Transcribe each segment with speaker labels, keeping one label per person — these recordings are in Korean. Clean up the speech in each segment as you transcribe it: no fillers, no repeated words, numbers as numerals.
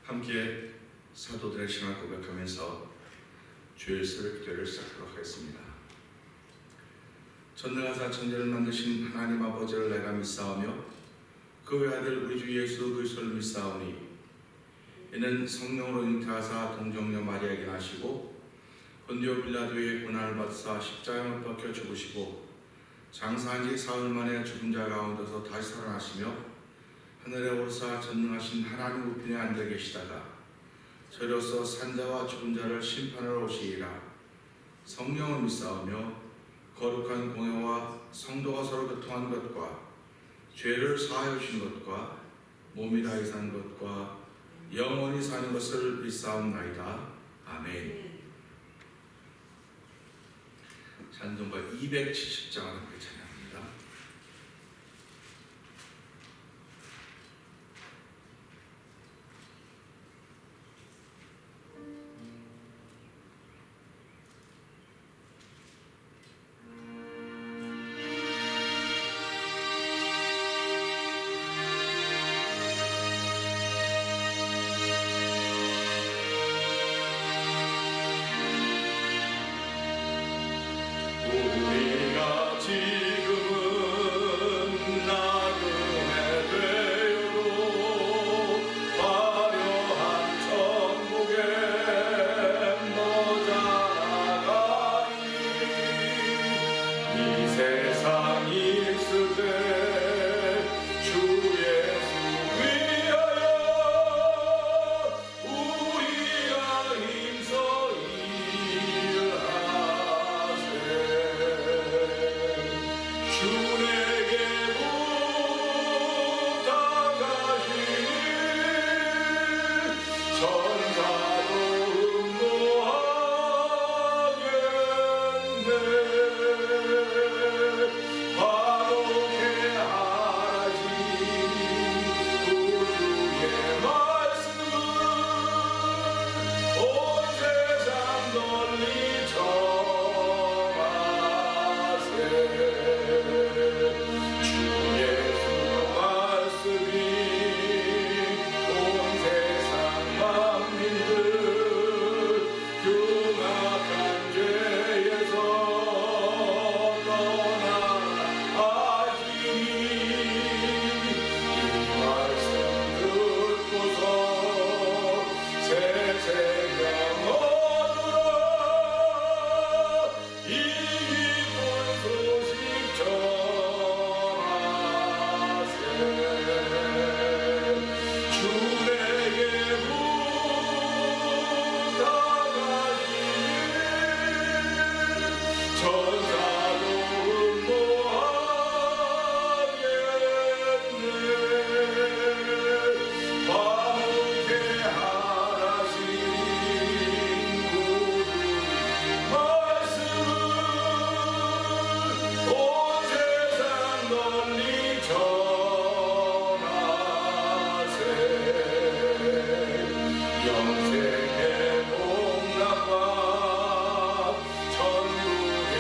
Speaker 1: 함께 사도들의 신앙을 고백하면서 주일 새벽 기도를 시작하도록 하겠습니다. 전능하사 천지를 만드신 하나님 아버지를 내가 믿사오며 그 외아들 우리 주 예수 그리스도를 믿사오니 이는 성령으로 잉태하사 동정녀 마리아에게 나시고 본디오 빌라도의 고난을 받사 십자가에 못 박혀 죽으시고 장사한 지 사흘 만에 죽은 자 가운데서 다시 살아나시며 하늘에 오르사 전능하신 하나님 우편에 앉아 계시다가 저로서 산자와 죽은 자를 심판하러 오시리라. 성령을 믿사오며 거룩한 공회와 성도가 서로 교통하는 것과 죄를 사하여 주신 것과 몸이 다히 산 것과 영원히 사는 것을 믿사옵나이다. 아멘. 찬송가 270장을 함께 찬양합니다.
Speaker 2: 우리가 지금은 나그네 되어도 화려한 천국에 모자라가니 이 세상 있을 때 주 예수 위하여 우리가 힘써 일하세. 주 내게 부탁하시니 천사도 음모하겠네. 바로게 하라신 구주의 말씀을 온 세상 널리 전하세. 주 예수 말씀이 온 세상 만민들 흉악한 죄에서 떠나라 하시니 이 말씀 듣고서 새 생명 얻으라. 이 기쁜 소식 전하세. 주 내게 부탁하시니 천사도 음모하겠네. 바르게 하라신 구주의 말씀을 온 세상 널리 전하세. 영생의 복락과 천국의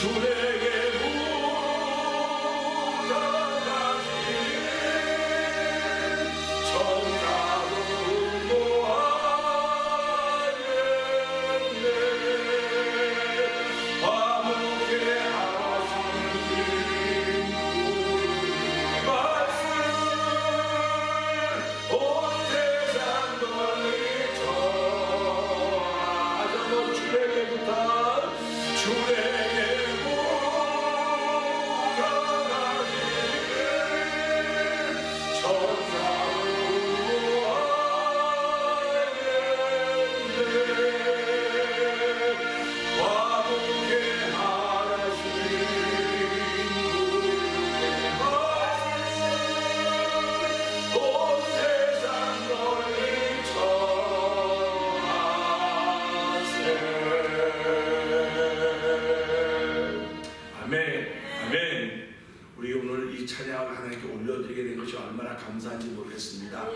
Speaker 2: 주에게 묻어가신 천사도 응모하였네. 화목해 하신 말씀 온 세상 널리 전하자. 주에게 부탁 주에게 묻어가신 천사로 하였네. 화목해 하라신 온 세상 널리 전하세. 아멘. 아멘. 우리 오늘 이 찬양을 하나님께 올려드리게 된 것이 얼마나 감사한지 모르겠습니다.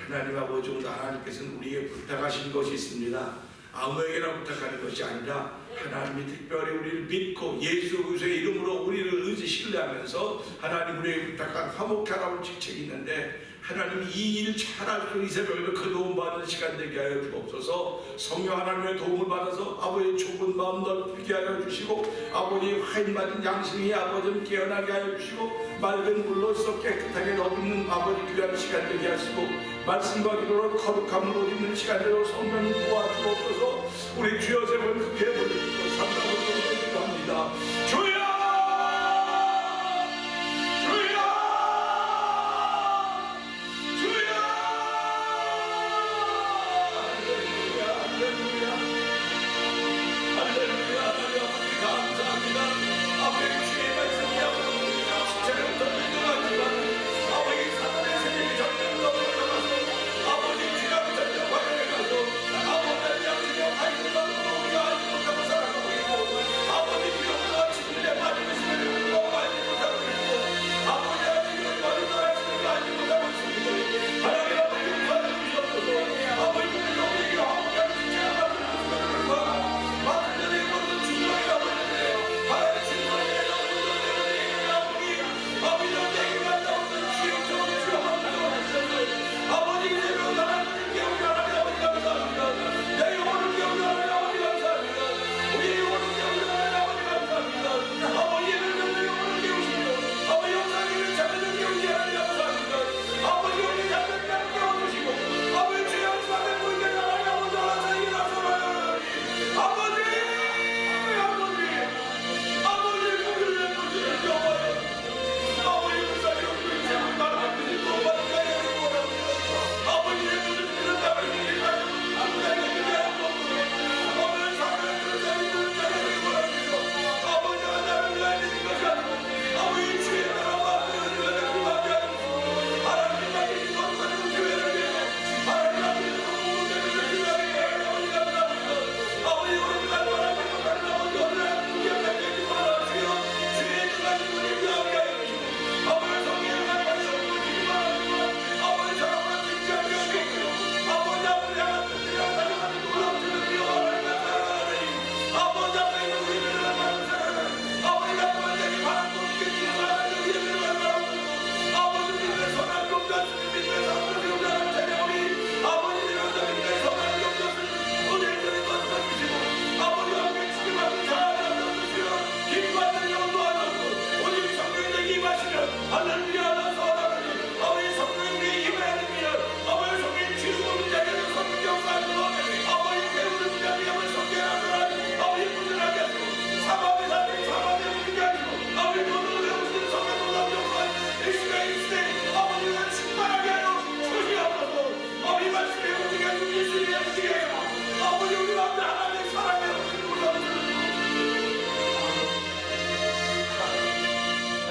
Speaker 2: 하나님 아버지, 오늘 하나님께서는 우리에게 부탁하신 것이 있습니다. 아무에게나 부탁하는 것이 아니라 하나님이 특별히 우리를 믿고 예수 그리스도의 이름으로 우리를 의지 신뢰하면서 하나님 우리에게 부탁한 화목하라고 직책이 있는데, 하나님이 이 일 잘할 수 이 새벽에 그 도움 받는 시간 되게 하여 주옵소서. 성령 하나님의 도움을 받아서 아버지의 좁은 마음 넓게 하여 주시고, 아버지의 화인 맞은 양심이 아버지를 깨어나게 하여 주시고, 맑은 물로서 깨끗하게 얻는 아버지 귀한 시간 되게 하시고, 말씀과 기도로 거룩함을 얻 있는 시간대로 성령 도와주옵소서. 우리 주여 세번 크게 부르시고 삼다고 기도합니다. 주여!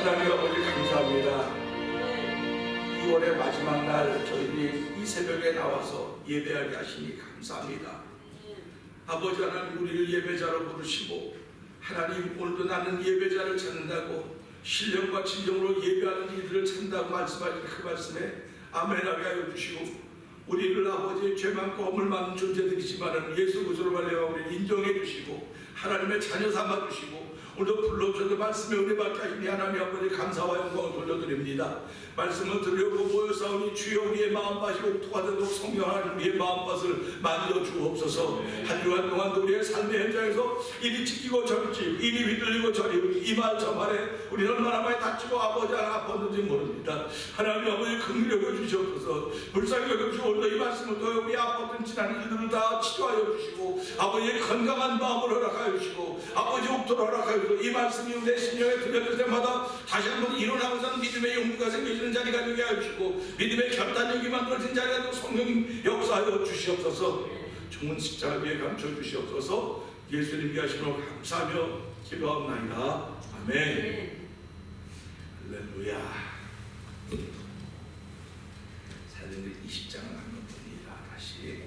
Speaker 2: 하나님 아버지 감사합니다. 2월의 마지막 날 저희들이 이 새벽에 나와서 예배하게 하시니 감사합니다. 아버지 하나님, 우리를 예배자로 부르시고 하나님 오늘도 나는 예배자를 찾는다고 신령과 진정으로 예배하는 이들을 찾는다고 말씀하신 그 말씀에 아멘하게 하여 주시고, 우리를 아버지의 죄 많고 허물 많은 존재들이지만은 예수 그리스도로 말미암아 우리를 인정해 주시고 하나님의 자녀 삼아 주시고 오늘도 불러주셔서 말씀의 은혜 받게 하시니 하나님 아버지 감사와 영광을 돌려드립니다. 말씀을 들으려고 모여싸우니 주여 우리의 마음밭이 옥토가 되도록 성령 하나님 우리의 마음밭을 만져 주옵소서. 한 주간 동안도 우리의 삶의 현장에서 이리 지키고 저리 지키고 이리 휘둘리고 저리 이 말 저 말에 우리는 얼마나 많이 다치고 아버지 아팠는지 모릅니다. 하나님 아버지 긍휼히 여겨주시옵소서. 불쌍히 여겨주시고 오늘도 이 말씀을 통해 우리 아팠던 지난 일들을 다 치료하여 주시고 아버지의 건강한 마음을 허락하여 주시고 아버지 옥토를 허락하여 주시고 이 말씀이 내 심령에 들려질 때마다 다시 한번 일어나고자 믿음의 용기가 생겨지는 자리가 되게 하여 주시고 믿음의 결단력이 만들어진 자리가 되고 성령님 역사하여 주시옵소서. 종은 십자가 위에 감춰 주시옵소서. 예수님께 하시므로 감사하며 기도하옵나이다. 아멘. 할렐루야. 사도행전 20장을 한번 봅니다. 다시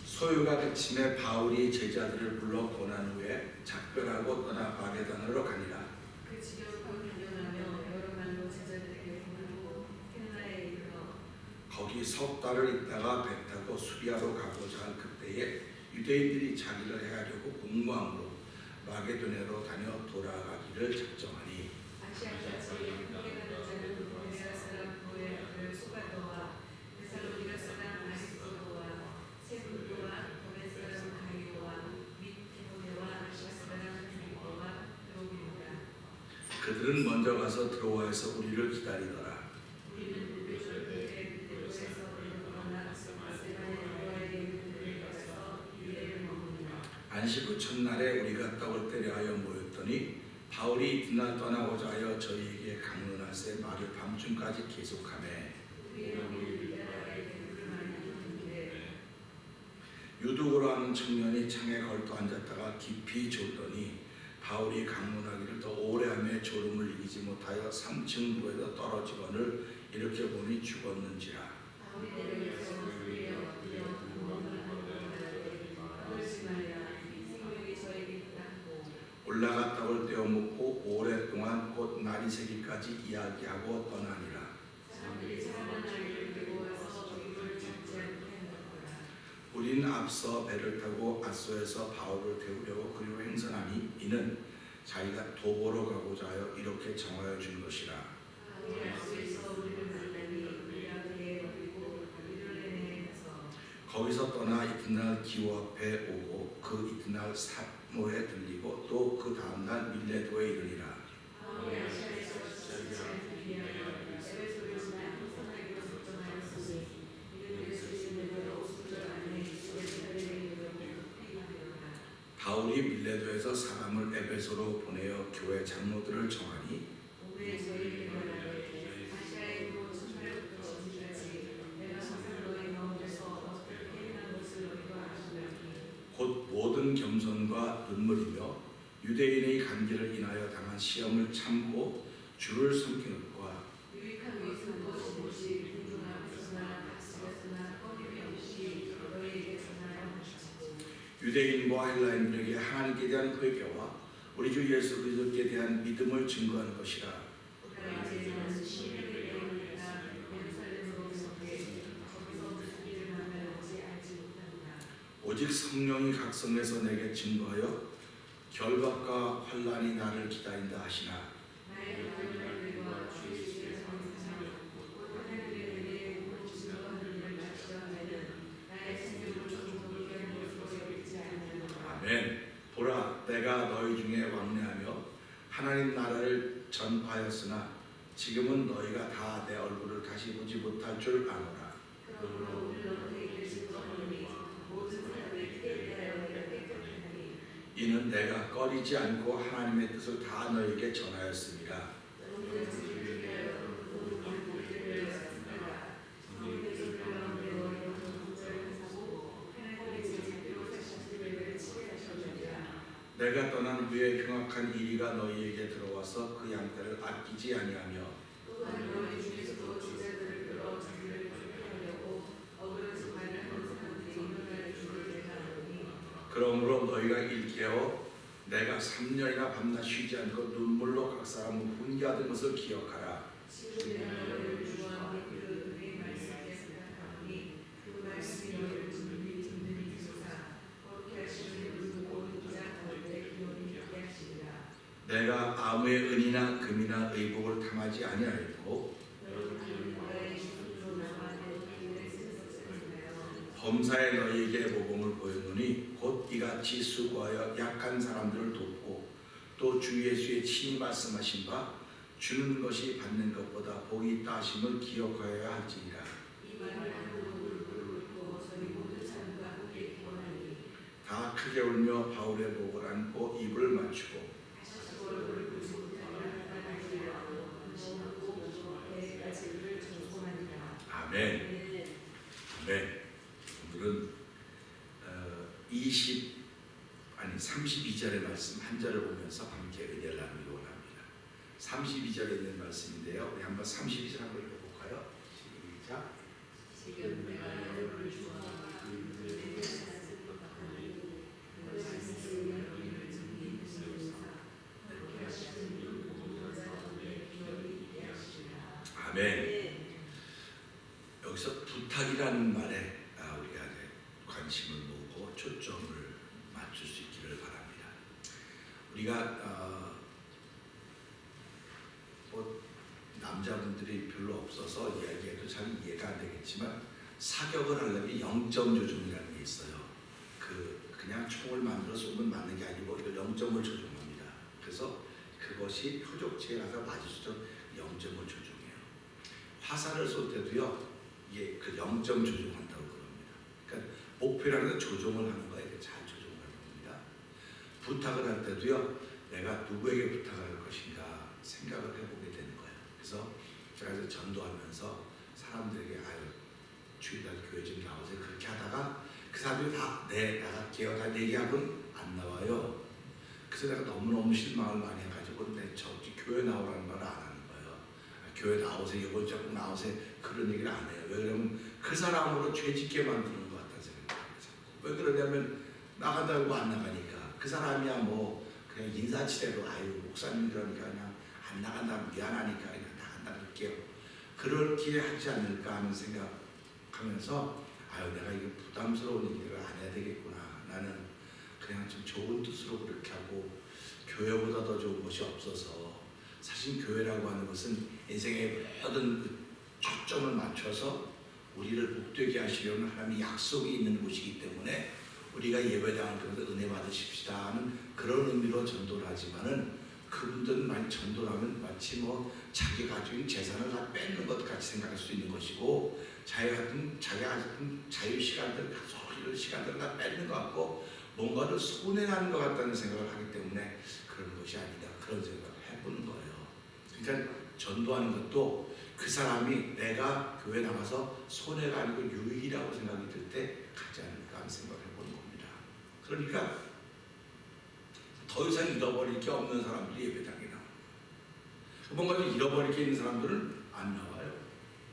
Speaker 2: 소요가 그침에 바울이 제자들을 불러 고난 후에 작별하고 떠나 마게도냐로 가니라.
Speaker 3: 그 지경으로 변경하며 여러 말로 제자들에게 보내고 캐나다에 이르러
Speaker 2: 거기 석 달을 있다가 배 타고 수리아로 가고자 할 그때에 유대인들이 자기를 해하려고 공모함으로 마게도냐로 다녀 돌아가기를 작정하니
Speaker 3: 아시아까지 함께 가는 자는 고레아 사람 고의 아들 소바도와 데살로니가 사람 아리스도와 세분도와 고레 사람 가이오와 및 디모데와 아시아 사람 빌립보와 드로비오라.
Speaker 2: 그들은 먼저 가서 드로아에서 우리를 기다리더라.
Speaker 3: 우리는 빌립보에 빌립보에서 내려가나 마세도니아에 로아에 있는 데에 가서 유대를 머무르나.
Speaker 2: 안식 후 첫날에 우리가 떡을 때려 하여 모였더니 바울이 이튿날 떠나고자 하여 저희에게 강론하세 말을 밤중까지 계속하며 유독으로 하는 청년이 창에 걸터 앉았다가 깊이 졸더니 바울이 강론하기를 더 오래 하며 졸음을 이기지 못하여 3층 부에서 떨어지거늘 이렇게 보니 죽었는지라. 올라가 떡을 떼어 먹고 오랫동안 곧 날이 새기까지 이야기하고 떠나니라. 우린 앞서 배를 타고 아소에서 바울을 태우려고 그리로 행선하니 이는 자기가 도보로 가고자 하여 이렇게 정하여 준 것이라. 거기서 떠나 이튿날 기호 앞에 오고 그 이튿날 사모에 들리고 또 그 다음날 밀레도에 이르니라. 바울이 밀레도에서 사람을 에베소로 보내어 교회 장로들을 정하니 곧 모든 겸손과 눈물이며 유대인의 간계를 인하여 당한 시험을 참고 주를 섬기는 것과
Speaker 3: 유익한 것은 무엇이든지 공중한 것이나 가스나 꺼림이 없이 너희에게 전하여 하시지.
Speaker 2: 유대인과 헬라인들에게 하나님께 대한 회개와 우리 주 예수 그리스도께 대한 믿음을 증거하는 것이라.
Speaker 3: 그때는 시민에게 내가 예루살렘으로 오게 거기서 무슨 일을 만날지 알지 못한다.
Speaker 2: 오직 성령이 각성해서 내게 증거하여 결박과 환난이 나를 기다린다 하시나.
Speaker 3: 나의 하나님과 주 예수의 성삼 하나님의 모든 일을 마치려면 나의 생명을 종종 위한 것으로 여기지 않느냐.
Speaker 2: 아멘. 보라, 내가 너희 중에 왕래하며 하나님 나라를 전파하였으나 지금은 너희가 다 내 얼굴을 다시 보지 못할 줄 아노라.
Speaker 3: 그러므로 우리는 너희에게 증거하노니 모든 사람의 피에 대하여 깨끗하니
Speaker 2: 이는 내가 꺼리지 않고 하나님의 뜻을 다 너희에게 전하였습니다.
Speaker 3: 너희는 지기를 위하여 모든 일들을 했습니다. 너희는 가운데 너희는 공절을 하고 하나님의 제자들로 사시는 치게 하셨느니라.
Speaker 2: 내가 떠난 후에 흉악한 이리가 너희에게 들어와서 그 양떼를 아끼지 아니하며
Speaker 3: 또한 너희 중에서도 제자들을 끌어 자기를 불쾌하려고 어그러진 말을 하는 사람들이 일어날 줄을 내가 아노니
Speaker 2: 그러므로 너희가 일깨어 내가 3년이나 밤낮 쉬지 않고 눈물로 각 사람을 훈계하던 것을 기억하라.
Speaker 3: 지금 내가 너희를 주와 그 은혜의 말씀에 생각하노니 그 말씀이 너희를 듣는 이들이 주사
Speaker 2: 내가 아무의 은이나 금이나 의복을 탐하지 아니하였고 범사에 너희에게 모범을 보였노니 곧 이같이 수고하여 약한 사람들을 돕고 또 주 예수의 친히 말씀하신 바 주는 것이 받는 것보다 복이 있다 하심을 기억하여야 할지니라. 다 크게 울며 바울의 목을 안고 입을 맞추고 아멘. 아멘. 오늘은 32절의 말씀 한 절을 보면서 함께 은혜를 나누기 원합니다. 32절에 있는 말씀인데요. 우리 한번 32절 한번 읽어볼까요? 시작.
Speaker 3: 지금 내가 여러분을 주어서
Speaker 2: 아멘. 여기서 부탁이라는 말에 우리가 관심을 모으고 초점을 맞출 수 있기를 바랍니다. 우리가 뭐 남자분들이 별로 없어서 이야기해도 잘 이해가 안 되겠지만 사격을 하려면 0점 조종이라는 게 있어요. 그냥 총을 만들어 쏘면 맞는 게 아니고 이걸 0점을 조종합니다. 그래서 그것이 표적지에 가서 맞을 수 있도록 0점을 조종해요. 화살을 쏠 때도요. 이게 그 0점 조종한다고 그럽니다. 그러니까 목표라는 건 조종을 하는 거예요. 잘 조종하는 겁니다. 부탁을 할 때도요. 내가 누구에게 부탁을 할 것인가 생각을 해보게 되는 거예요. 그래서 제가 전도하면서 사람들에게 주일날 교회 좀 나오세요. 그렇게 하다가 그 사람들이 다 나갈게요. 다 얘기하고는 안 나와요. 그래서 내가 너무너무 실망을 많이 해가지고 저 교회 나오라는 말을 안 하는 거예요. 교회 나오세요. 이번 주에 꼭 나오세요. 그런 얘기를 안 해요. 왜 그러면 그 사람으로 죄 짓게 만드는 것 같다는 생각을 해요. 왜 그러냐면 나간다고 안 나가니까 그 사람이야 뭐 그냥 인사치레로 목사님 그러니까 그냥 안 나간다면 미안하니까 그냥 나간다 그럴게요. 그렇게 하지 않을까 하는 생각하면서 내가 이거 부담스러운 얘기를 안 해야 되겠구나. 나는 그냥 좀 좋은 뜻으로 그렇게 하고 교회보다 더 좋은 것이 없어서 사실 교회라고 하는 것은 인생의 모든 그 초점을 맞춰서 우리를 복되게 하시려는 하나님의 약속이 있는 곳이기 때문에 우리가 예배당을 통해서 은혜 받으십시다 하는 그런 의미로 전도를 하지만은 그분들은 많이 전도를 하면 마치 뭐 자기 가진 재산을 다 뺏는 것 같이 생각할 수 있는 것이고 자기가 가진 자유 시간들, 이런 시간들을 다 뺏는 것 같고 뭔가를 손해하는 것 같다는 생각을 하기 때문에 그런 것이 아니다. 그런 생각을 해보는 거예요. 그러니까 전도하는 것도 그 사람이 내가 교회 나가서 손해가 아니고 유익이라고 생각이 들 때 가지 않을까 하는 생각을 해보는 겁니다. 그러니까 더 이상 잃어버릴 게 없는 사람들이 예배당에 나와요. 뭔가 좀 잃어버릴 게 있는 사람들은 안 나와요.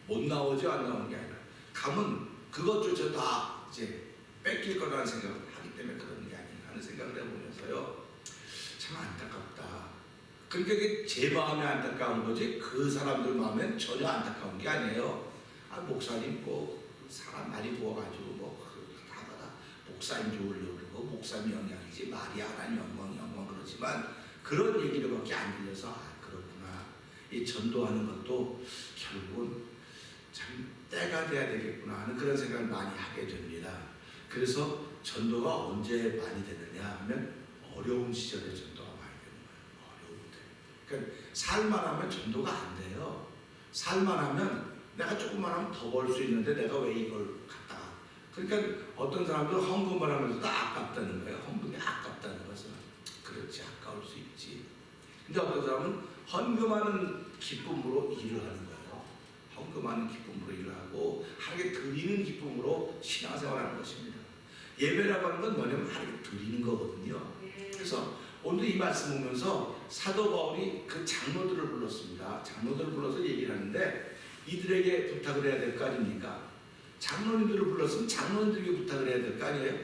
Speaker 2: 못 나오죠. 안 나오는 게 아니라 가면 그것조차 다 이제 뺏길 거라는 생각을 하기 때문에 그런 게 아닌가 하는 생각을 해보면서요. 참 안타깝다. 그러니까 이게 제 마음에 안타까운 거지 그 사람들 마음엔 전혀 안타까운 게 아니에요. 목사님 뭐 사람 많이 모아가지고 뭐 하다가 목사님 좋으려고 그러고 목사님 영향이지 말이 하나님 영광 그러지만 그런 얘기로밖에 안 들려서 그렇구나. 이 전도하는 것도 결국은 참 때가 돼야 되겠구나 하는 그런 생각을 많이 하게 됩니다. 그래서 전도가 언제 많이 되느냐 하면 어려운 시절에 전도가 많이 되는 거예요. 어려울 때. 그러니까 살만 하면 전도가 안 돼요. 살만 하면 내가 조금만 하면 더 벌 수 있는데 내가 왜 이걸 갖다가 그러니까 어떤 사람들은 헌금을 하면서도 아깝다는 거예요. 헌금이 아깝다는 것은 그렇지 아까울 수 있지. 근데 어떤 사람은 헌금하는 기쁨으로 일을 하는 거예요. 헌금하는 기쁨으로 일을 하고 하나님께 드리는 기쁨으로 신앙생활하는 것입니다. 예배라고 하는 건 뭐냐면 하나님께 드리는 거거든요. 그래서 오늘 이 말씀 보면서 사도 바울이 그 장로들을 불렀습니다. 장로들을 불러서 얘기를 하는데 이들에게 부탁을 해야 될 거 아닙니까? 장로님들을 불렀으면 장로님들에게 부탁을 해야 될 거 아니에요?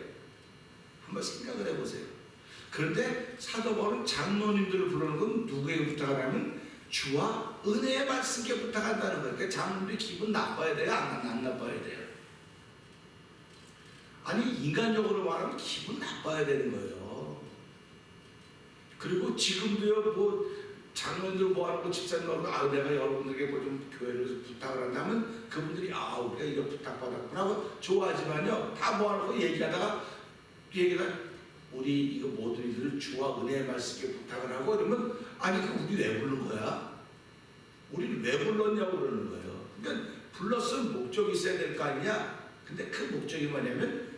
Speaker 2: 한번 생각을 해보세요. 그런데 사도 바울은 장로님들을 부르는 건 누구에게 부탁을 하면 주와 은혜의 말씀께 부탁한다는 거예요. 그러니까 장로님들이 기분 나빠야 돼요? 안 나빠야 돼요? 아니 인간적으로 말하면 기분 나빠야 되는 거예요. 그리고 지금도요, 뭐 장로님들 뭐하는 거 집사님하고 내가 여러분들에게 뭐 좀 교회를 부탁을 한다면 그분들이 우리가 이거 부탁받았구나 하고 좋아하지만요, 다 뭐하는 거 얘기하다가 우리 이거 모든 이들을 주와 은혜의 말씀께 부탁을 하고 이러면 아니 우리 왜 부른 거야? 우리를 왜 불렀냐고 그러는 거예요. 그러니까 불렀을 목적이 있어야 될 거 아니냐? 근데 그 목적이 뭐냐면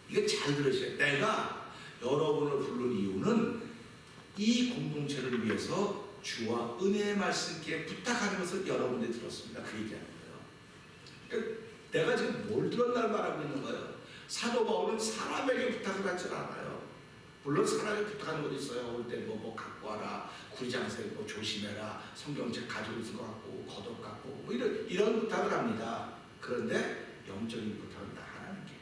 Speaker 2: 이게 잘 들으세요. 내가 여러분을 부른 이유는 이 공동체를 위해서 주와 은혜의 말씀께 부탁하는 것을 여러분들이 들었습니다. 그 얘기하는 거예요. 그러니까 내가 지금 뭘 들었다는 말하고 있는 거예요. 사도 바울은 사람에게 부탁을 하지 않아요. 물론 사람에게 부탁하는 것도 있어요. 올 때 뭐 갖고 와라, 구리장세 뭐 조심해라, 성경책 가지고 있을 것 같고 겉옷 갖고 뭐 이런 부탁을 합니다. 그런데 영적인 부탁은 다 하나님께.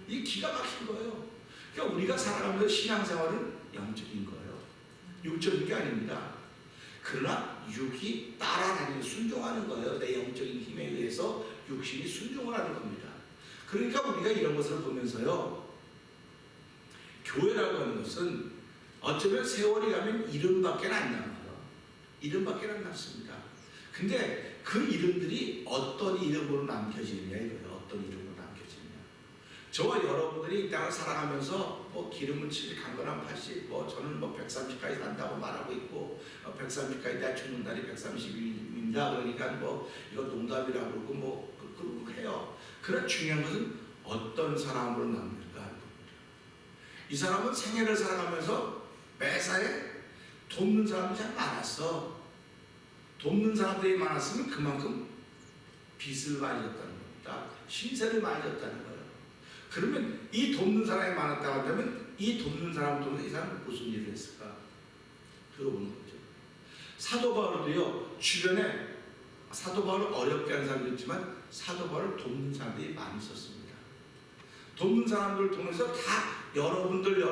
Speaker 2: 이 기가 막힌 거예요. 그러니까 우리가 살아가면서 신앙생활은 영적인 거예요. 육적인 게 아닙니다. 그러나 육이 따라다니는 순종하는 거예요. 내 영적인 힘에 의해서 육신이 순종을 하는 겁니다. 그러니까 우리가 이런 것을 보면서요, 교회라고 하는 것은 어쩌면 세월이 가면 이름밖에 안 남아요. 이름밖에 안 남습니다. 근데 그 이름들이 어떤 이름으로 남겨지느냐 이거예요. 어떤 이름으로 남겨지느냐. 저와 여러분들이 이 땅을 살아가면서 뭐 기름을 칠 강건한 80, 뭐 저는 뭐 130까지 산다고 말하고 있고 130까지 내가 죽는 날이 130일입니다. 그러니까 뭐 이거 농담이라고 그러고 뭐 그러고 해요. 그런 중요한 것은 어떤 사람으로 남길까 하는 겁니다. 이 사람은 생애를 살아가면서 매사에 돕는 사람이 참 많았어. 돕는 사람들이 많았으면 그만큼 빚을 많이 졌다는 겁니다. 신세를 많이 졌다는 거예요. 그러면 이 돕는 사람이 많았다고 한다면 이 돕는 사람 통해서 이 사람은 무슨 일을 했을까? 들어보는 거죠. 사도 바울도요, 주변에 사도 바울을 어렵게 하는 사람도 있지만 사도 바울을 돕는 사람들이 많이 있었습니다. 돕는 사람들을 통해서 다 여러분들에게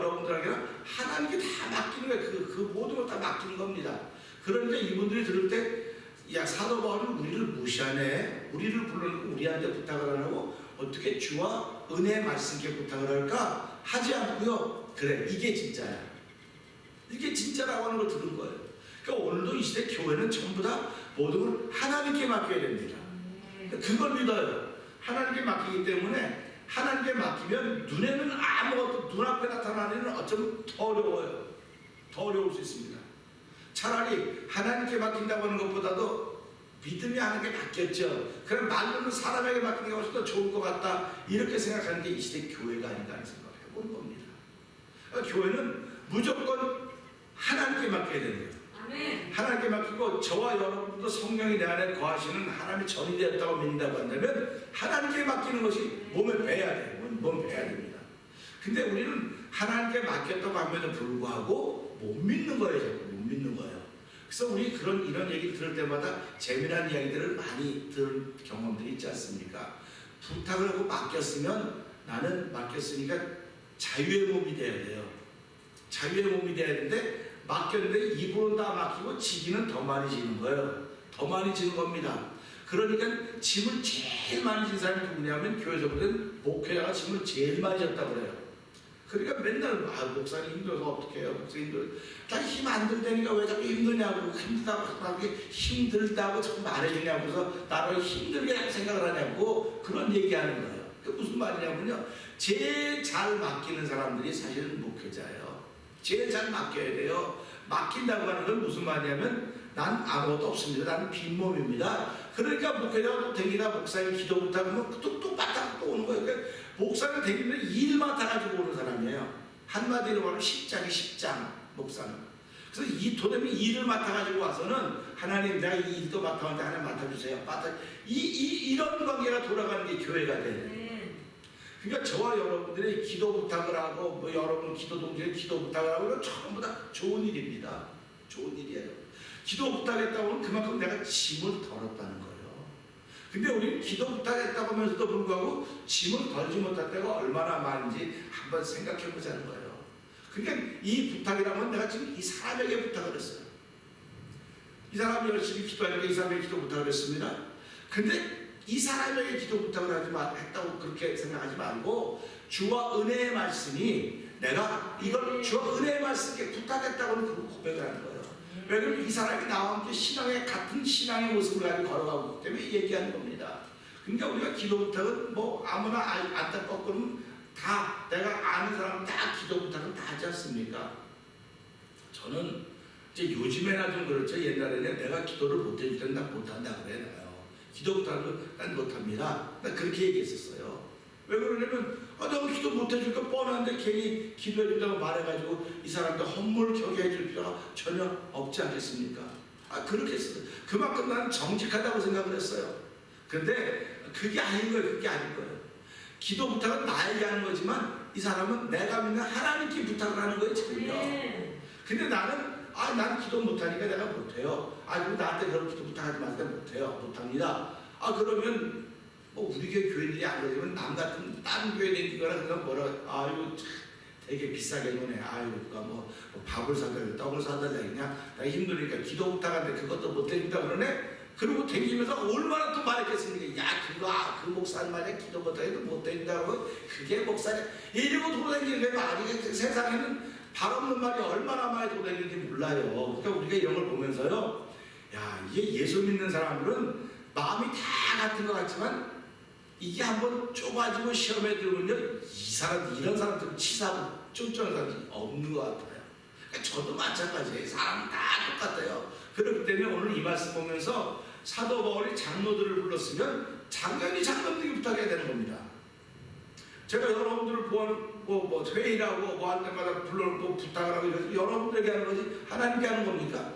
Speaker 2: 하나님께 다 맡기는 거예요. 그 모든 걸 다 맡기는 겁니다. 그러니까 이분들이 들을 때, 야, 사도 바울은 우리를 무시하네. 우리를 불러놓고 우리한테 부탁을 안 하고 어떻게 주와 은혜의 말씀께 부탁을 할까? 하지 않고요. 그래, 이게 진짜야. 이게 진짜라고 하는 걸 들은 거예요. 그러니까 오늘도 이 시대 교회는 전부 다 모든 걸 하나님께 맡겨야 됩니다. 그걸 믿어요. 하나님께 맡기기 때문에 하나님께 맡기면 눈에는 아무것도 눈앞에 나타나는 일은 어쩌면 더 어려워요. 더 어려울 수 있습니다. 차라리 하나님께 맡긴다고 하는 것보다도 믿음이 하나님께 맡겼죠. 그럼 말로는 사람에게 맡기는 게 훨씬 더 좋을 것 같다. 이렇게 생각하는 게 이 시대 교회가 아닌가 하는 생각을 해보는 겁니다. 그러니까 교회는 무조건 하나님께 맡겨야 되는 거예요. 하나님께 맡기고 저와 여러분도 성령이 내 안에 거하시는 하나님의 전이 되었다고 믿는다고 한다면 하나님께 맡기는 것이 몸에 배야 돼요. 몸에 배야 됩니다. 근데 우리는 하나님께 맡겼다고 함에도 불구하고 못 믿는 거예요. 자꾸 못 믿는 거예요. 그래서 우리 이런 얘기 들을 때마다 재미난 이야기들을 많이 들은 경험들이 있지 않습니까? 부탁을 하고 맡겼으면 나는 맡겼으니까 자유의 몸이 돼야 돼요. 자유의 몸이 돼야 되는데 맡겼는데 입으로는 다 맡기고 지기는 더 많이 지는 거예요. 더 많이 지는 겁니다. 그러니까 짐을 제일 많이 진 사람이 누구냐면 교회에서는 목회자가 짐을 제일 많이 졌다고 그래요. 그러니까 맨날 목사님 힘들어서 어떻게 해요? 목사님 힘들어. 난 힘 안 들다니까 왜 자꾸 힘드냐고 힘들다고 자꾸 말해주냐고 그래서 나를 힘들게 생각을 하냐고 그런 얘기하는 거예요. 그게 무슨 말이냐면요. 제일 잘 맡기는 사람들이 사실은 목회자예요. 제일 잘 맡겨야 돼요. 맡긴다고 하는 건 무슨 말이냐면 난 아무것도 없습니다. 나는 빈몸입니다. 그러니까 목회자가 또 댕기다 목사님 기도 부탁하면 또 맞다 또 오는 거예요. 그러니까 목사는 댕기면 일 맡아가지고 오는 사람이에요. 한마디로 말하면 십장 목사는. 그래서 이 도dem이 일을 맡아가지고 와서는 하나님 내가 이 일도 맡아왔는데 하나님 맡아주세요. 이런 관계가 돌아가는 게 교회가 돼요. 그러니까 저와 여러분들이 기도 부탁을 하고 뭐 여러분 기도 동지에 기도 부탁을 하고 이건 전부 다 좋은 일입니다. 좋은 일이에요. 기도 부탁했다고 하면 그만큼 내가 짐을 덜었다는 거예요. 근데 우리는 기도 부탁했다고 하면서도 불구하고 짐을 덜지 못할 때가 얼마나 많은지 한번 생각해 보자는 거예요. 그러니까 이 부탁이라면 내가 지금 이 사람에게 부탁을 했어요. 이 사람이 열심히 기도하니까 이 사람에게 기도 부탁을 했습니다. 근데 이 사람에게 기도 부탁을 했다고 그렇게 생각하지 말고 주와 은혜의 말씀이 내가 이걸 주와 은혜의 말씀께 부탁했다고는 그거 고백을 하는 거예요. 왜냐면 이 사람이 나와 함께 신앙의 같은 신앙의 모습을 가지고 걸어가고 있기 때문에 얘기하는 겁니다. 그러니까 우리가 기도 부탁은 뭐 아무나 안타깝고 그러면 다 내가 아는 사람 다 기도 부탁은 다 하지 않습니까? 저는 이제 요즘에나 좀 그렇죠. 옛날에는 내가 기도를 못 해줄 때는 난 못한다 그래요. 기도 부탁은 난 못합니다. 난 그렇게 얘기했었어요. 왜 그러냐면 내가 기도 못 해줄까 뻔한데 괜히 기도해준다고 말해가지고 이 사람들 헛물켜게 해줄 필요가 전혀 없지 않겠습니까? 그렇게 했어요. 그만큼 나는 정직하다고 생각을 했어요. 근데 그게 아닌 거예요. 그게 아닌 거예요. 기도 부탁은 나에게 하는 거지만 이 사람은 내가 믿는 하나님께 부탁을 하는 거예요. 지금요. 근데 나는 난 기도 못하니까 내가 못해요. 그럼 나한테 그런 기도 부탁하지 마세요. 못해요. 못합니다. 그러면 우리 교회들이 안 그러지만 남 같은 다른 교회 다니는 거라 그냥 이거 참 되게 비싸게 노네. 누가 뭐 밥을 사달라 떡을 사달라 그냥 나 힘드니까 기도 부탁하는데 그것도 못 해준다 그러네. 그리고 다니면서 얼마나 또 말했겠습니까? 그 목사님 말이야 기도 부탁해도 못 해준다고 그게 목사냐 이러고 돌아다니는 게 말이 세상에는 발 없는 말이 얼마나 많이 돌아다니는지 몰라요. 그러니까 우리가 이런 걸 보면서요, 이게 예수 믿는 사람들은 마음이 다 같은 것 같지만 이게 한번 좁아지고 시험에 들으면요, 이런 사람들은 치사하고 쫀쫀한 사람들이 없는 것 같아요. 그러니까 저도 마찬가지예요. 사람은 다 똑같아요. 그렇기 때문에 오늘 이 말씀 보면서 사도 바울이 장로들을 불렀으면 당연히 장로들이 부탁해야 되는 겁니다. 제가 여러분들을 회의라고 할 때마다 불러놓고 부탁을 하고 이래서 여러분들에게 하는 거지 하나님께 하는 겁니까?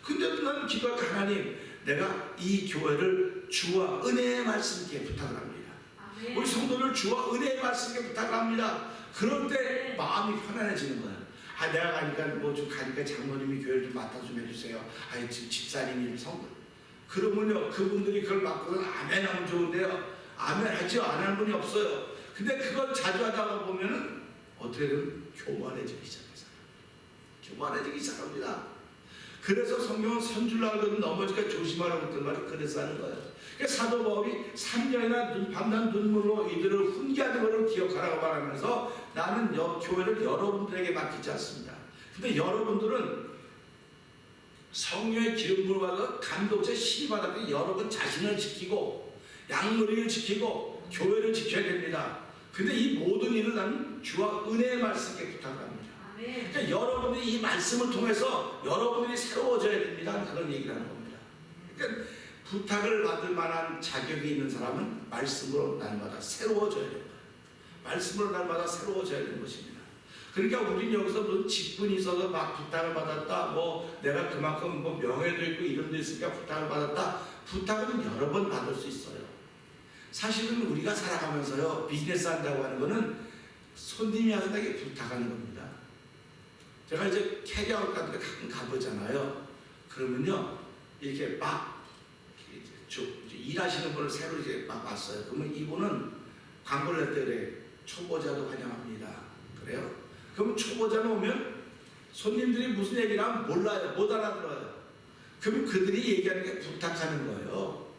Speaker 2: 근데도 나는 기도할 때 하나님, 내가 이 교회를 주와 은혜의 말씀께 부탁을 합니다. 우리 성도를 주와 은혜의 말씀께 부탁을 합니다. 그럴 때 마음이 편안해지는 거예요. 내가 가니까 가니까 장로님이 교회를 좀 맡아 좀 해주세요. 집사님이 성도. 그러면요, 그분들이 그걸 맡고는 아멘 하면 좋은데요. 아멘 하죠. 안 하는 분이 없어요. 근데 그걸 자주 하다가 보면은 어떻게든 교만해지기 시작해요. 교만해지기 시작합니다. 그래서 성경은 선줄라거든 넘어지니까 조심하라고 했던 말이 그래서 하는 거예요. 그러니까 사도 바울이 3년이나 밤낮 눈물로 이들을 훈계하는 것을 기억하라고 말하면서 나는 교회를 여러분들에게 맡기지 않습니다. 근데 여러분들은 성령의 기름 부음을 받아 감독자 신이 받았기 여러분 자신을 지키고 양머리를 지키고 교회를 지켜야 됩니다. 근데 이 모든 일을 나는 주와 은혜의 말씀께 부탁합니다. 그러니까 여러분들이 이 말씀을 통해서 여러분들이 새로워져야 됩니다. 그런 얘기를 하는 겁니다. 그러니까 부탁을 받을 만한 자격이 있는 사람은 말씀으로 날마다 새로워져야 됩니다. 말씀으로 날마다 새로워져야 되는 것입니다. 그러니까 우리는 여기서 무슨 직분이 있어서 막 부탁을 받았다, 내가 그만큼 명예도 있고 이런 데 있으니까 부탁을 받았다. 부탁은 여러 번 받을 수 있어요. 사실은 우리가 살아가면서요, 비즈니스 한다고 하는 거는 손님이 와서 나에게 부탁하는 겁니다. 제가 이제 캐리아웃 같은 데 가끔 가보잖아요. 그러면요, 이렇게 막 일하시는 분을 새로 이제 막 왔어요. 그러면 이분은 광고를 낼 때 그래, 초보자도 환영합니다. 그래요? 그럼 초보자는 오면 손님들이 무슨 얘기를 하면 몰라요. 못 알아들어요. 그럼 그들이 얘기하는 게 부탁하는 거예요.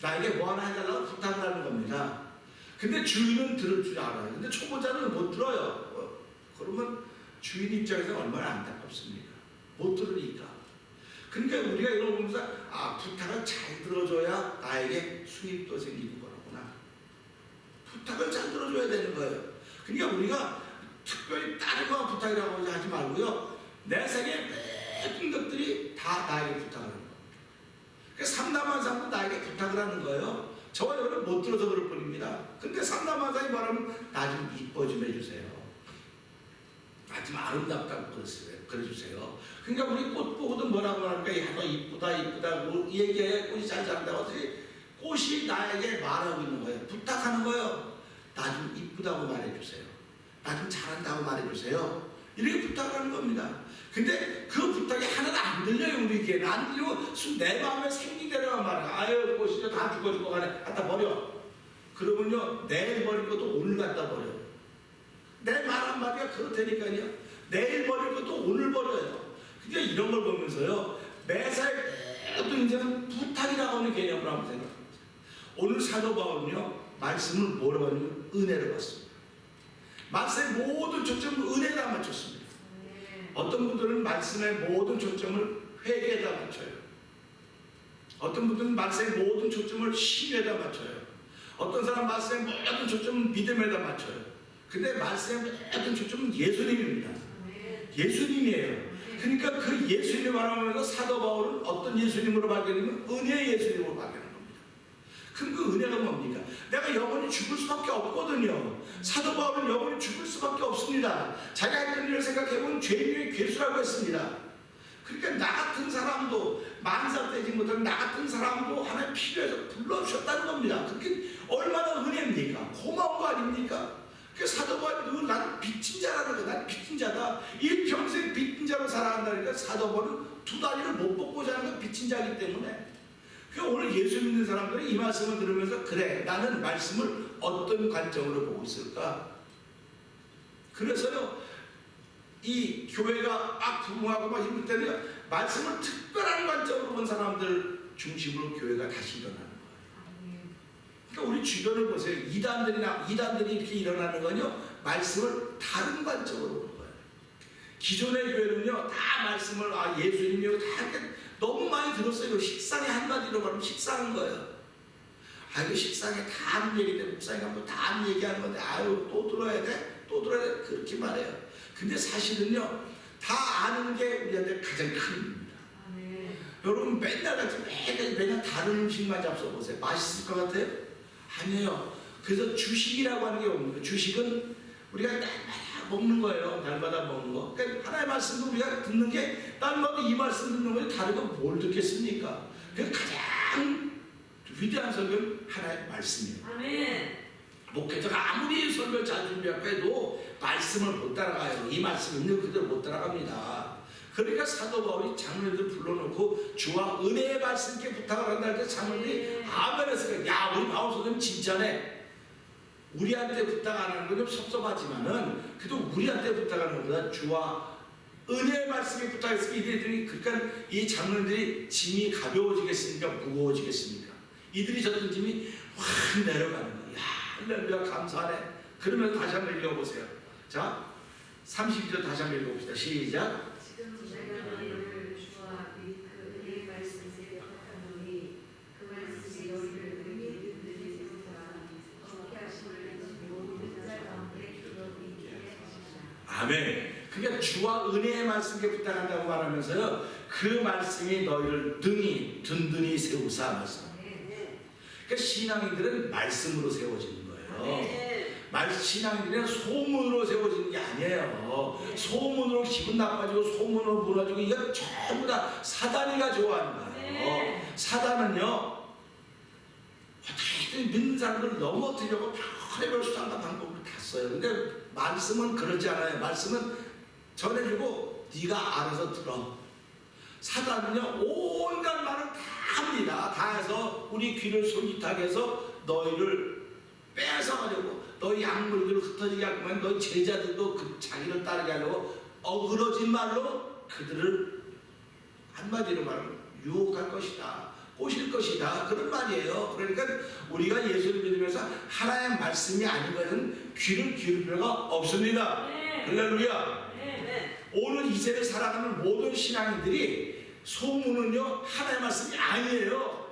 Speaker 2: 나에게 뭐 하나 해달라고 부탁을 하는 겁니다. 근데 주인은 들을 줄 알아요. 근데 초보자는 못 들어요. 그러면 주인 입장에서 얼마나 안타깝습니까? 못 들으니까. 그러니까 우리가 이런 거 보면서 부탁을 잘 들어줘야 나에게 수입도 생기는 거구나. 부탁을 잘 들어줘야 되는 거예요. 그러니까 우리가 특별히 다른 거 부탁이라고 하지 말고요, 내 생에 모든 것들이 다 나에게 부탁을 하는 겁니다. 그러니까 삼남한상도 나에게 부탁을 하는 거예요. 저와 여러분 못 들어서 그럴 뿐입니다. 근데 삼남한상이 말하면 나 좀 이뻐 좀 해주세요. 나 좀 아름답다고 그래주세요. 그러니까 우리 꽃 보고도 뭐라고 하니까 너 이쁘다 얘기해. 꽃이 잘 자란다고 하지. 꽃이 나에게 말하고 있는 거예요. 부탁하는 거예요. 나 좀 이쁘다고 말해주세요. 나 좀 잘한다고 말해주세요. 이렇게 부탁을 하는 겁니다. 근데 그 부탁이 하나도 안 들려요. 우리 귀에는 안 들리고 내 마음에 생긴 대로만 말해요. 꽃이 다 죽어 가네. 갖다 버려. 그러면요, 내일 버릴 것도 오늘 갖다 버려요. 내 말 한마디가 그렇다니까요. 내일 버릴 것도 오늘 버려요. 그러니까 이런 걸 보면서요, 매사에 또 이제는 부탁이라고 하는 개념을 한번 생각합니다. 오늘 사도 바울은요, 말씀을 뭐라고 하냐면 은혜로 받습니다. 말씀의 모든 초점을 은혜에다 맞췄습니다. 어떤 분들은 말씀의 모든 초점을 회개에다 맞춰요. 어떤 분들은 말씀의 모든 초점을 신에다 맞춰요. 어떤 사람 말씀의 모든 초점은 믿음에다 맞춰요. 근데 말씀의 모든 초점은 예수님입니다. 예수님이에요. 그러니까 그 예수님을 말하면서 사도 바울은 어떤 예수님으로 발견하면 은혜의 예수님으로 발견하는 겁니다. 그럼 그 은혜가 뭡니까? 내가 영원히 죽을 수밖에 없거든요. 사도 바울은 영원히 죽을 수밖에 없습니다. 자기가 했던 일을 생각해보면 죄인의 괴수라고 했습니다. 그러니까 나 같은 사람도 만삭되지 못한 나 같은 사람도 하나님 필요해서 불러주셨다는 겁니다. 그게 얼마나 은혜입니까? 고마운 거 아닙니까? 그 사도 바울은 나는 빚진 자라는 거야. 나는 빚진 자다. 일평생 빚진 자로 살아간다니까 사도 바울은 두 다리를 못 벗고 자는 건 빚진 자이기 때문에. 그러니까 오늘 예수 믿는 사람들은 이 말씀을 들으면서 그래 나는 말씀을 어떤 관점으로 보고 있을까? 그래서요 이 교회가 부흥하고 막 힘들 때는 말씀을 특별한 관점으로 본 사람들 중심으로 교회가 다시 일어나는 거예요. 그러니까 우리 주변을 보세요. 이단들이 이렇게 일어나는 건요 말씀을 다른 관점으로 보는 거예요. 기존의 교회는요 다 말씀을 예수님이고 다 이렇게 너무 많이 들었어요. 식상에 한마디로 말하면 식상한 거예요. 이거 식상에 다 아는 얘기인데 목사님이 한번 다 아는 얘기하는 건데 또 들어야 돼? 또 들어야 돼? 그렇게 말해요. 근데 사실은요 다 아는 게 우리한테 가장 큰 힘입니다. 여러분 맨날 다른 음식만 잡숴보세요. 맛있을 것 같아요? 아니에요. 그래서 주식이라고 하는 게 옵니다. 주식은 우리가 날마다 먹는 거예요. 날마다 먹는 거. 그러니까 하나의 말씀도 우리가 듣는 게 날마다 이 말씀 듣는 거에 다른 건 뭘 듣겠습니까? 그 가장 위대한 설교는 하나의 말씀이에요.
Speaker 3: 아멘.
Speaker 2: 목회자가 아무리 설교 잘 준비하고 해도 말씀을 못 따라가요. 이 말씀 있는 그대로 못 따라갑니다. 그러니까 사도 바울이 장로들 불러놓고 주와 은혜의 말씀께 부탁을 한다 할 때 장로들이 아멘했어요. 야 우리 바울 선생님 진짜네. 우리한테 부탁 안 하는 건 좀 섭섭하지만은 그래도 우리한테 부탁하는 것보다 주와 은혜의 말씀에 부탁했으니까 이들이 그러니까 이 장로들이 짐이 가벼워지겠습니까? 무거워지겠습니까? 이들이 졌던 짐이 확 내려가는 거예요. 할렐루야 감사하네. 그러면 다시 한번 읽어보세요. 자 32절 다시 한번 읽어봅시다. 시작.
Speaker 3: 지금 내가 너희를 주와 그 은혜의 말씀에 부탁하노니 그 말씀이 너희를 의인들이 세우사 어떻게 하심을 모든 자 가운데 기록이 있게 하시라.
Speaker 2: 아멘. 그러니까 주와 은혜의 말씀에 부탁한다고 말하면서요 그 말씀이 너희를 능히 든든히 세우사 말씀. 그러니까 신앙인들은 말씀으로 세워지는 거예요. 신앙인들은 소문으로 세워지는 게 아니에요. 소문으로 기분 나빠지고 소문으로 무너지고 이건 전부 다 사단이가 좋아하는 거예요. 사단은요 어떻게든 믿는 사람들을 넘어뜨리려고 별의별 수단과 방법을 다 써요. 근데 말씀은 그러지 않아요. 말씀은 전해주고 네가 알아서 들어. 사단은요 온갖 말을 다 합니다. 다 해서 우리 귀를 솔깃하게 해서 너희를 뺏어가려고 너희 약물들을 흩어지게 하고만 너희 제자들도 그 자기를 따르게 하려고 어그러진 말로 그들을 한마디로 말하면 유혹할 것이다. 꼬실 것이다. 그런 말이에요. 그러니까 우리가 예수를 믿으면서 하나의 말씀이 아닌 것은 귀를 기울일 필요가 없습니다. 할렐루야. 오늘 이 세를 살아가는 모든 신앙인들이 소문은요 하나의 말씀이 아니에요.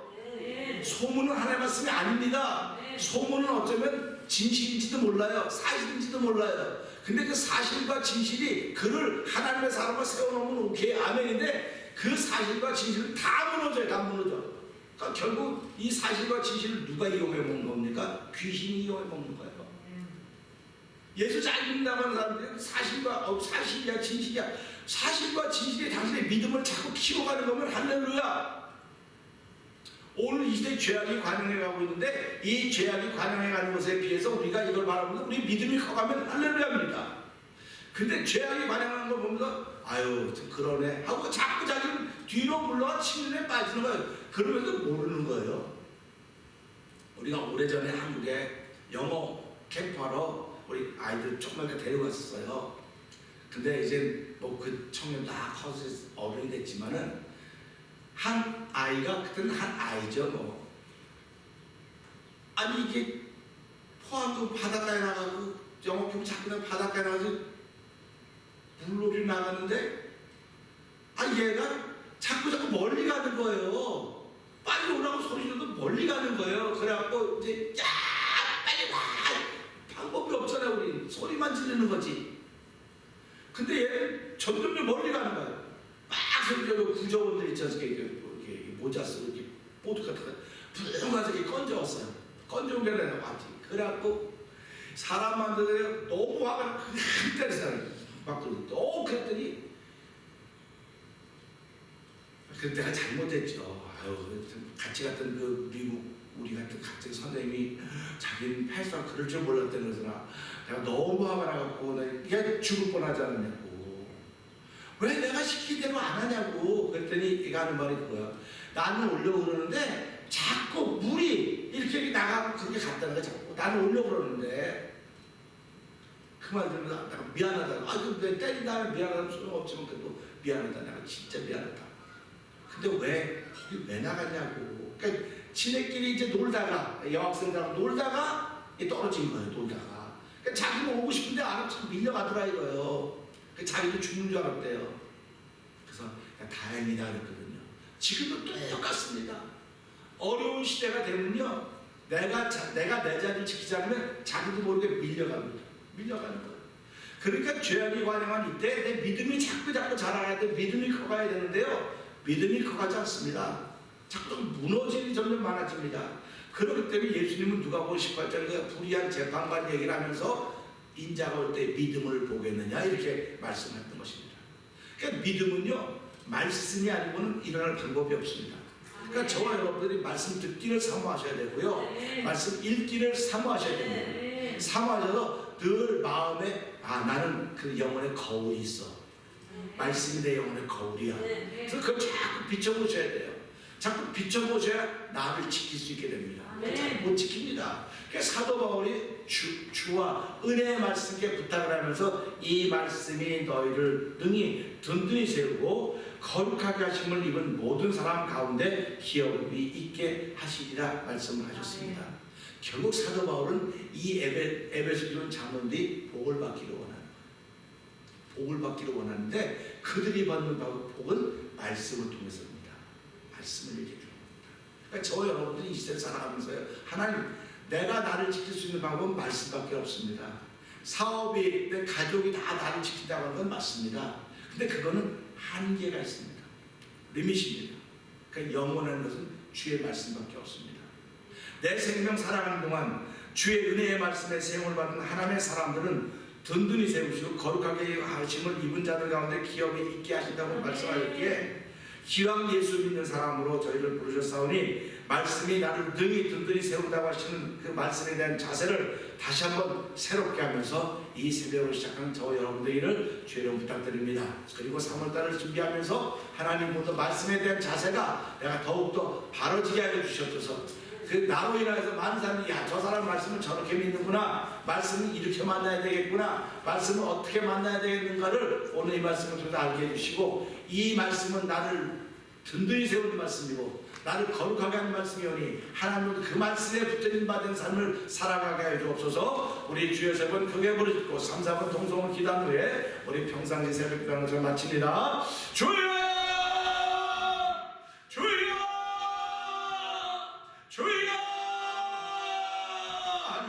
Speaker 2: 소문은 하나의 말씀이 아닙니다. 소문은 어쩌면 진실인지도 몰라요. 사실인지도 몰라요. 근데 그 사실과 진실이 그를 하나님의 사람을 세워놓으면 오케이 아멘인데 그 사실과 진실은 다 무너져요. 다 무너져. 그러니까 결국 이 사실과 진실을 누가 이용해 먹는 겁니까? 귀신이 이용해 먹는 거예요. 예수 잘 믿는다고 하는 사람들은 사실이야 진실이야. 사실과 진실이 당신의 믿음을 자꾸 키워가는 거면 할렐루야. 오늘 이 시대에 죄악이 관영해가고 있는데 이 죄악이 관영해가는 것에 비해서 우리가 이걸 바라보면 우리 믿음이 커가면 할렐루야입니다. 근데 죄악이 관영하는 걸 보면서 아유 그러네 하고 자꾸 자기는 뒤로 물러가 침륜에 빠지는 거예요. 그러면서 모르는 거예요. 우리가 오래전에 한국에 영어 캠프하러 우리 아이들 조그맣게 데려갔었어요. 근데 이제 뭐 그 청년 다 커서 어른이 됐지만은 한 아이가 그때는 한 아이죠 뭐. 아니 이게 포항도 바닷가에 나가고 영업용 자꾸 바닷가에 나가서 물놀이 나가는데 얘가 자꾸 멀리 가는 거예요. 빨리 오라고 소리 지르도 멀리 가는 거예요. 그래갖고 이제 야 빨리 와, 방법이 없잖아요. 우리 소리만 지르는 거지. 근데 얘는 점점 멀리 가는 거예요. 막 소리로 구조원들 있지 않습니까? 이렇게 모자 쓰고 이렇게 보드 같은 거 붕 가서 이렇게 건져왔어요. 건져온 게 내가 왔지. 그래갖고 사람한테 너무 화가 나고 때리잖아요. 막 그랬더니 내가 잘못했죠. 같이 갔던 그 미국 우리 같은 같은 선생님이 자기는 패스랑 그럴 줄 몰랐다는 거잖아. 내가 너무 화가 나갖고 얘가 죽을 뻔하지 않았냐고. 왜 내가 시킨 대로 안 하냐고. 그랬더니 얘가 하는 말이 그거야. 나는 오려고 그러는데 자꾸 물이 이렇게 나가고 그렇게 갔다는 거야. 자꾸 나는 오려고 그러는데 그 말 들으면서 내가 미안하다. 근데 때린다면 미안하다는 소용없지만 그래도 미안하다. 내가 진짜 미안하다. 근데 왜 나갔냐고. 그러니까 지네끼리 이제 놀다가 여학생들하고 놀다가 떨어진 거예요. 놀다가. 그러니까 자기는 오고 싶은데 안 오고 밀려가더라 이거예요. 그러니까 자기도 죽는 줄 알았대요. 그래서 다행이다 그랬거든요. 지금도 똑같습니다. 어려운 시대가 되면요, 내가 내 자리를 지키지 않으면 자기도 모르게 밀려갑니다. 밀려가는 거예요. 그러니까 죄악이 관영한 이때 내 믿음이 자꾸 자라야 돼. 믿음이 커가야 되는데요, 믿음이 커가지 않습니다. 자꾸 무너지는 점점 많아집니다. 그렇기 때문에 예수님은 누가복음 18장에 불의한 재판관 얘기를 하면서 인자가 올 때 믿음을 보겠느냐 이렇게 말씀했던 것입니다. 그러니까 믿음은요, 말씀이 아니고는 일어날 방법이 없습니다. 그러니까 저와 여러분들이 말씀 듣기를 사모하셔야 되고요, 말씀 읽기를 사모하셔야 됩니다. 사모하셔서 늘 마음에 나는 그 영혼의 거울이 있어. 말씀이 내 영혼의 거울이야. 그래서 그걸 자꾸 비춰보셔야 돼요. 자꾸 비춰보셔야 나를 지킬 수 있게 됩니다. 잘 못 지킵니다. 그러니까 사도 바울이 주와 은혜의 말씀께 부탁을 하면서 이 말씀이 너희를 능히 든든히 세우고 거룩하게 하심을 입은 모든 사람 가운데 기업이 있게 하시리라 말씀을 하셨습니다. 결국 사도 바울은 이 에베소 교회 장로들이 복을 받기를 원합니다. 복을 받기를 원하는데 그들이 받는 복은 말씀을 통해서입니다. 말씀을 얘기해 줍니다. 그러니까 저 여러분들이 이 시대를 살아가면서요, 하나님, 내가 나를 지킬 수 있는 방법은 말씀밖에 없습니다. 사업이, 내 가족이 다 나를 지킨다고 하는 건 맞습니다. 근데 그거는 한계가 있습니다. 리밋입니다. 그러니까 영원한 것은 주의 말씀밖에 없습니다. 내 생명 살아가는 동안 주의 은혜의 말씀에 세움을 받은 하나님의 사람들은 든든히 세우시고 거룩하게 하심을 입은 자들 가운데 기업이 있게 하신다고 말씀하셨기에 기왕 예수 믿는 사람으로 저희를 부르셨사오니 말씀이 나를 능히 든든히 세운다고 하시는 그 말씀에 대한 자세를 다시 한번 새롭게 하면서 이 새벽으로 시작하는 저와 여러분들을 주의를 부탁드립니다. 그리고 3월달을 준비하면서 하나님부터 말씀에 대한 자세가 내가 더욱더 바로지게 하여 주셨어서 그 나로 인해서 많은 사람이 저 사람 말씀을 저렇게 믿는구나, 말씀은 이렇게 만나야 되겠구나, 말씀은 어떻게 만나야 되겠는가를 오늘 이 말씀을 통해서 알게 해주시고, 이 말씀은 나를 든든히 세우는 말씀이고 나를 거룩하게 하는 말씀이오니 하나님은 그 말씀에 붙들림 받은 삶을 살아가게 하여 주옵소서. 우리 주여 세 번 크게 부르짖고 3, 4번 동성을 기도한 후에 우리 평상시 새벽 기도하는 것을 마칩니다. 주여!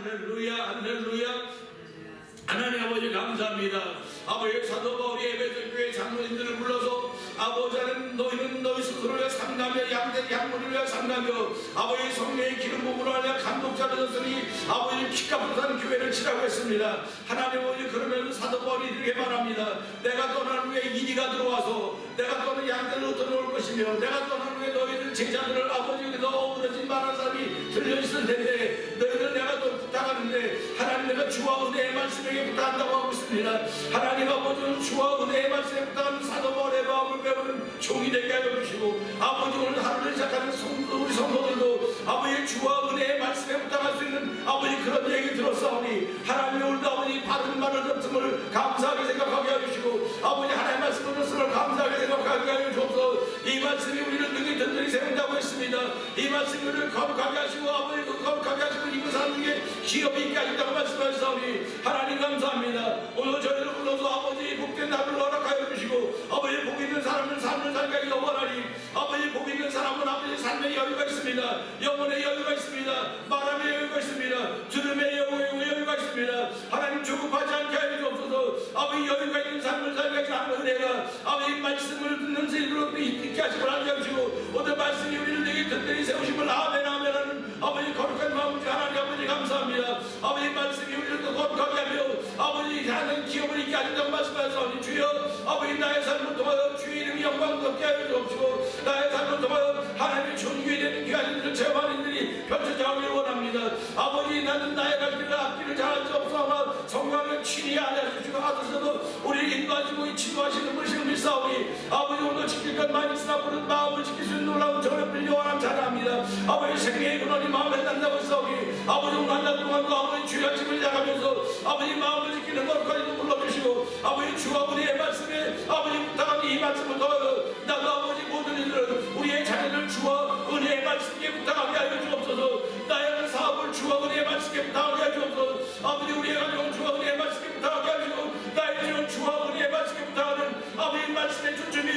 Speaker 2: 할렐루야, 할렐루야. 하나님 아버지 감사합니다. 아버지 사도 바울이 에베소 교회 장로님들을 불러서 아버지 하나님, 너희는 너희 스스로를 위해 삼가며 양문을 위해 삼가며 아버지 성령의 기름 부음으로 하여 감독자를 졌으니 아버지 피값으로 사는 교회를 치라고 했습니다. 하나님 아버지, 그러면 사도 바울이 이렇게 말합니다. 내가 떠난 후에 이리가 들어와서 내가 떠난 양들을 얻어놓을 것이며 내가 떠난 후에 너희들 제자들을 아버지에게서 어우러진 많은 사람이 들려있을 텐데 너희들 내가 또 부탁하는데 하나님, 내가 주와 은혜의 말씀에게 부탁한다고 하고 있습니다. 하나님 아버지는 주와 은혜의 말씀에 부탁하는 사도 바울의 마음을 배우는 종이 되게 하여 주시고 아버지, 오늘 하루를 시작하는 우리 성도들도 아버지 주와 은혜의 말씀에 부탁할 수 있는 아버지 그런 얘기 들었사오니 하나님, 오늘도 아버지 받은 말을 듣음을 감사하게 생각하게 해주시고 아버지 하나님의 말씀을 듣음을 감사하게 생각하게 하여 주옵소서. 이 말씀이 우리를 능히 든든히 세운다고 했습니다. 있습니다. 이 말씀을 거룩하게 하시고 아버지 그 거룩하게 하시고 이분 사람 중에 기업이 있게 하신다고 말씀하시사오니 하나님 감사합니다. 오늘 저희를 불러서 아버지 복된 하루를 허락하여 주시고 아버지 복 있는 사람은 삶을 살게 하기 원하니 아버지 복 있는 사람은 아버지 삶의 여유가 있습니다. 영혼의 여유가 있습니다. 말함의 여유가 있습니다. 들음의 여유가 있습니다. 하나님 조급하지 않게 하여 주옵소서. 아버지 여유가 있는 삶을 살게 하시는 은혜가 아버지 말씀을 듣는 세로 있게 하시고 하게 하시고 오늘 말씀이 우리를 내게 든든히 세우심을 아멘 아멘 하는 아버지 거룩한 마음으로 하나님 아버지 감사합니다. 아버지 말씀이 우리를 또 거룩하게 하며 아버지 하는 기업을 있게 하신다고 말씀하셨사오니 주여 아버지 나의 삶을 통하여 주의 이름이 영광스럽게 하여 주옵시고 나의 삶을 통하여 하나님의 존귀에 되는 귀한 일을 체험하는 일들이 펼쳐져 오기를 원합니다. 아버지 나는 나의 갈 길을 앞길을 잘할 수 없사오나 성령을 친히 알려주시고 하소서도 우리를 인도하시고 치유하시는 분이시를 믿사오니 아버지 오늘 지킬 것 많이 있으나 부른 마음을 지킬 수 있는 놀라운 저를 요한함 잘합니다. 아버지 생명의 근원이 마음에 난다고 했사오니 아버지 오늘 한 달 동안도 아버지 주의 아침을 시작하면서 아버지 마음을 지키는 것까지도 불러주시고 아버지 주와 우리의 말씀에 아버지 부탁하니 이 말씀을 더하여 나도 아버지 모든 일들은 우리의 자녀를 주와 은혜의 말씀에 부탁하게 하여 주옵소서. 나의 사업을 주와 은혜의 말씀에 부탁하게 하여 주옵소서. 아버지 우리의 가정을 주와 은혜의 말씀에 부탁하게 하시고 나의 집은 주와 은혜의 말씀에 부탁하는 아버지 말씀에 초점이